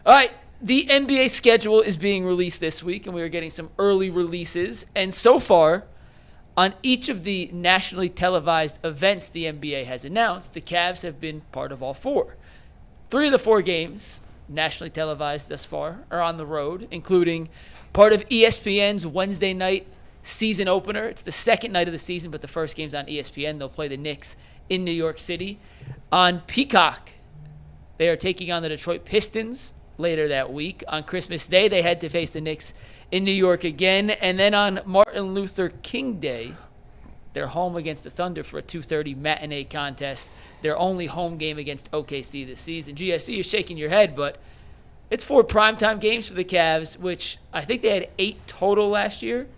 All right. The NBA schedule is being released this week, and we are getting some early releases. And so far, on each of the nationally televised events the NBA has announced, the Cavs have been part of all 4. 3 of the 4 games, nationally televised thus far, are on the road, including part of ESPN's Wednesday night season opener. It's the second night of the season, but the first game's on ESPN. They'll play the Knicks in New York City. On Peacock, they are taking on the Detroit Pistons later that week. On Christmas Day, they head to face the Knicks in New York again. And then on Martin Luther King Day, they're home against the Thunder for a 2:30 matinee contest. Their only home game against OKC this season. GSC, you're shaking your head, but it's 4 primetime games for the Cavs, which I think they had 8 total last year.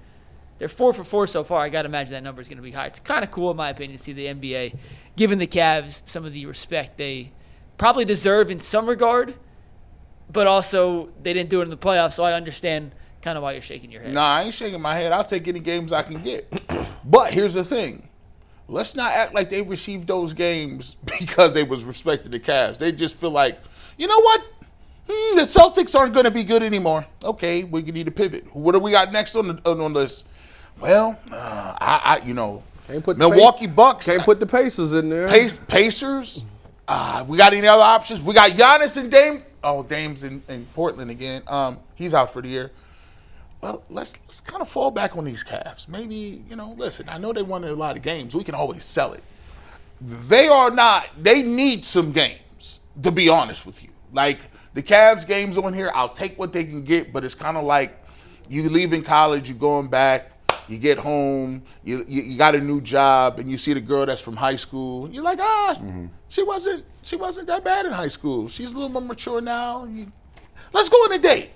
They're 4 for 4 so far. I got to imagine that number is going to be high. It's kind of cool, in my opinion, to see the NBA giving the Cavs some of the respect they probably deserve in some regard, but also they didn't do it in the playoffs, so I understand kind of why you're shaking your head. Nah, I ain't shaking my head. I'll take any games I can get. But here's the thing. Let's not act like they received those games because they was respecting the Cavs. They just feel like, you know what? The Celtics aren't going to be good anymore. Okay, we need to pivot. What do we got next on the list? Well, Milwaukee Bucks. Can't put the Pacers in there. Pacers. We got any other options? We got Giannis and Dame. Oh, Dame's in Portland again. He's out for the year. Well, let's kind of fall back on these Cavs. Maybe, listen, I know they won a lot of games. We can always sell it. They need some games, to be honest with you. Like, the Cavs games on here, I'll take what they can get, but it's kind of like you leaving college, you're going back, you get home, you got a new job, and you see the girl that's from high school. You're like, she wasn't that bad in high school. She's a little more mature now. Let's go on a date.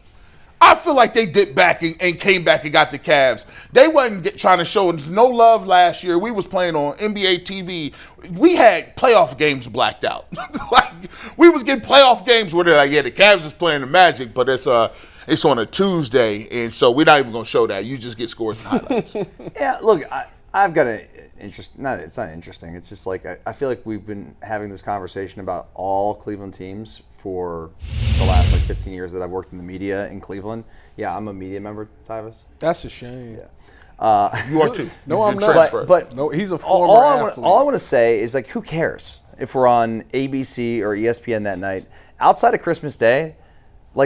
I feel like they dipped back and came back and got the Cavs. They wasn't trying to show us no love last year. We was playing on NBA TV. We had playoff games blacked out. Like, we was getting playoff games where they're like, yeah, the Cavs is playing the Magic, but it's on a Tuesday, and so we're not even going to show that. You just get scores and highlights. Yeah, look, I've got an interest. It's not interesting. It's just like I feel like we've been having this conversation about all Cleveland teams for the last 15 years that I've worked in the media in Cleveland. Yeah, I'm a media member, Tyvis. That's a shame. Yeah. You are too. No, I'm not. But no, he's a former athlete. All I want to say is, who cares if we're on ABC or ESPN that night? Outside of Christmas Day,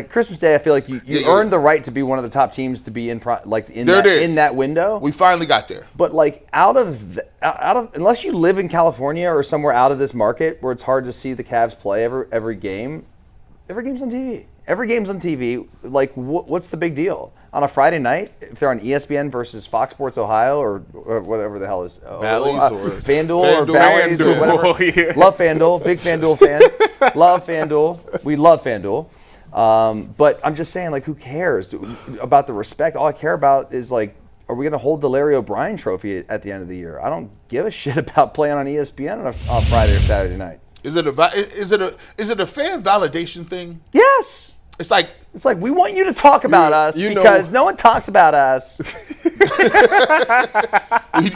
Christmas Day, I feel like you earned the right to be one of the top teams to be in that window. We finally got there. But out of unless you live in California or somewhere out of this market where it's hard to see the Cavs play every game, every game's on TV. Every game's on TV. What's the big deal? On a Friday night, if they're on ESPN versus Fox Sports Ohio or whatever the hell is FanDuel or Bally's or whatever. Yeah. Love FanDuel, big FanDuel fan. Love FanDuel. We love FanDuel. But I'm just saying, who cares about the respect? All I care about is, are we going to hold the Larry O'Brien trophy at the end of the year? I don't give a shit about playing on ESPN on Friday or Saturday night. Is it a fan validation thing? Yes. It's like we want you to talk about us because no one talks about us.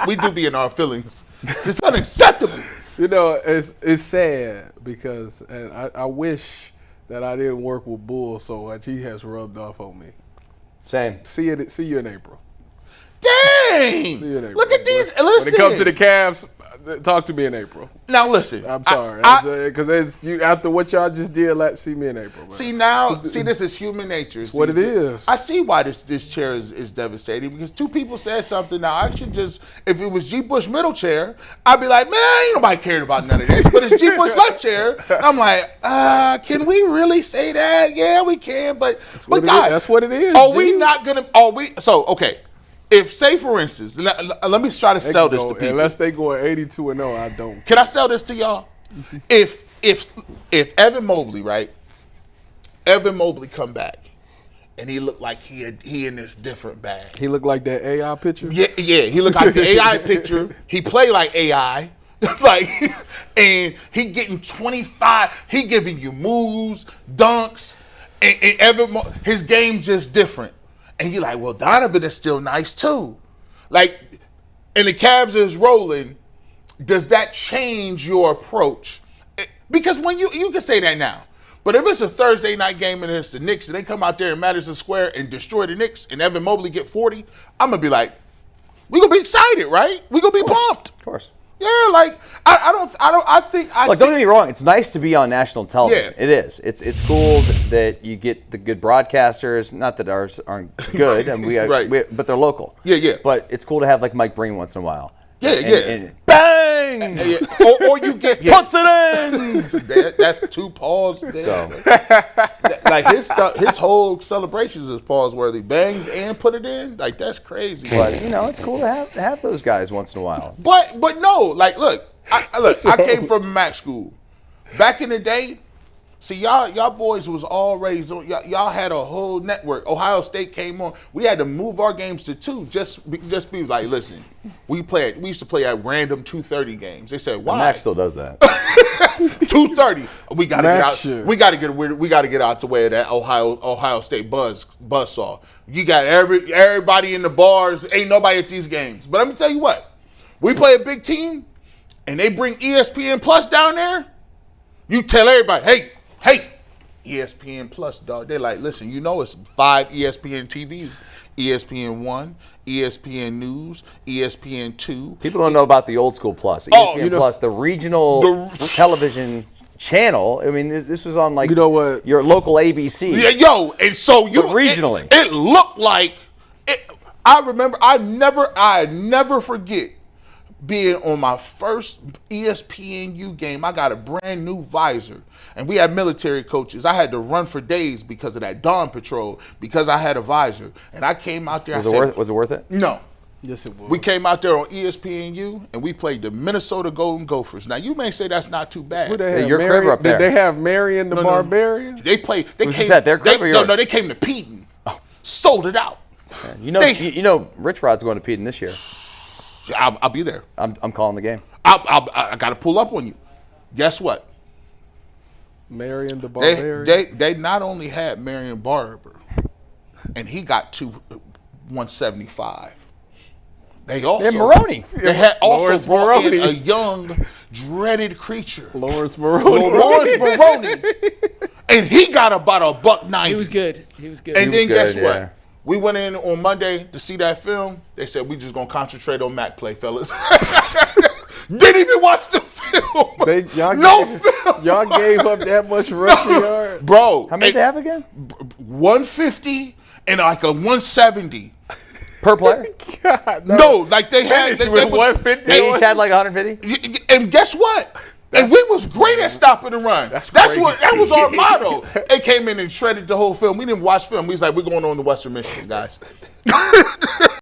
we do be in our feelings. It's unacceptable. It's sad because I wish that I didn't work with Bull so much. He has rubbed off on me. Same. See you in April. Dang! See you in April. Look at these. Listen. When it comes to the Cavs, talk to me in April. Now listen. I'm sorry, because it's you after what y'all just did. See me in April. Man. See this is human nature. It's what it is. I see why this chair is devastating because 2 people said something. Now I should just, if it was G. Bush middle chair, I'd be like, man, ain't nobody caring about none of this. But it's G. Bush left chair. I'm like, can we really say that? Yeah, we can. But God, that's what it is. Are we not gonna? So okay. If, say, for instance, let me try to sell this to people. Unless they go 82-0, I don't. Can I sell this to y'all? If Evan Mobley, right? Evan Mobley come back, and he looked like he in this different bag. He looked like that AI picture? Yeah, he looked like the AI picture. He played like AI. And he getting 25. He giving you moves, dunks, and his game's just different. And you're like, well, Donovan is still nice too. And the Cavs is rolling. Does that change your approach? Because when you can say that now. But if it's a Thursday night game and it's the Knicks and they come out there in Madison Square and destroy the Knicks and Evan Mobley get 40, I'm gonna be like, we gonna be excited, right? We gonna be pumped. Of course. Yeah, like I think. Look, don't get me wrong. It's nice to be on national television. Yeah. It is. It's cool that you get the good broadcasters. Not that ours aren't good, and but they're local. Yeah. But it's cool to have like Mike Breen once in a while. Yeah. And bang! Yeah. Or you get Puts it in. That's two pause. So. Like his whole celebrations is pause worthy. Bangs and put it in. Like that's crazy. But it's cool to have those guys once in a while. But no, like look, I came from Mac school. Back in the day, see y'all boys was all raised on y'all had a whole network. Ohio State came on. We had to move our games to 2. Just be like, listen, we used to play at random 2:30 games. They said, why? Mac still does that. 2:30. We gotta get out. Sure. We gotta get out the way of that Ohio State buzzsaw. You got everybody in the bars. Ain't nobody at these games. But let me tell you what, we play a big team, and they bring ESPN Plus down there. You tell everybody, hey, ESPN Plus, dog. They're like, listen, it's 5 ESPN TVs. ESPN 1, ESPN News, ESPN 2. People don't know about the old school Plus. ESPN Plus, the regional television channel. I mean, this was on your local ABC. Yeah, and so regionally. It looked like I remember I never forget being on my first ESPNU game. I got a brand new visor, and we had military coaches. I had to run for days because of that dawn patrol because I had a visor, and I came out there. Was it worth it? No. Yes, it was. We came out there on ESPNU, and we played the Minnesota Golden Gophers. Now, you may say that's not too bad. Who they have? Your crib up there. Did they have Marion the Barbarian? They played. Who's that, their crib or yours? No, they came to Peden. Sold it out. Yeah. Rich Rod's going to Peden this year. I'll be there. I'm calling the game. I got to pull up on you. Guess what? Marion the Barbarian. They not only had Marion Barber, and he got to 175. They also Maroney. They had also Lawrence brought in Maroney. a young, dreaded creature, Lawrence Maroney. Lawrence Maroney, and he got about $1.90. He was good. And then guess yeah. what? We went in on Monday to see that film. They said we just gonna concentrate on Mac play, fellas. Didn't even watch the film. Y'all gave up that much rushing yard, bro. How many did they have again? 150 and like a 170 per player. God, no, like they had. They was 150. They each had like 150. And guess what? And we was great at stopping the run. That was our motto. They came in and shredded the whole film. We didn't watch film. We was like, we're going on to Western Michigan, guys.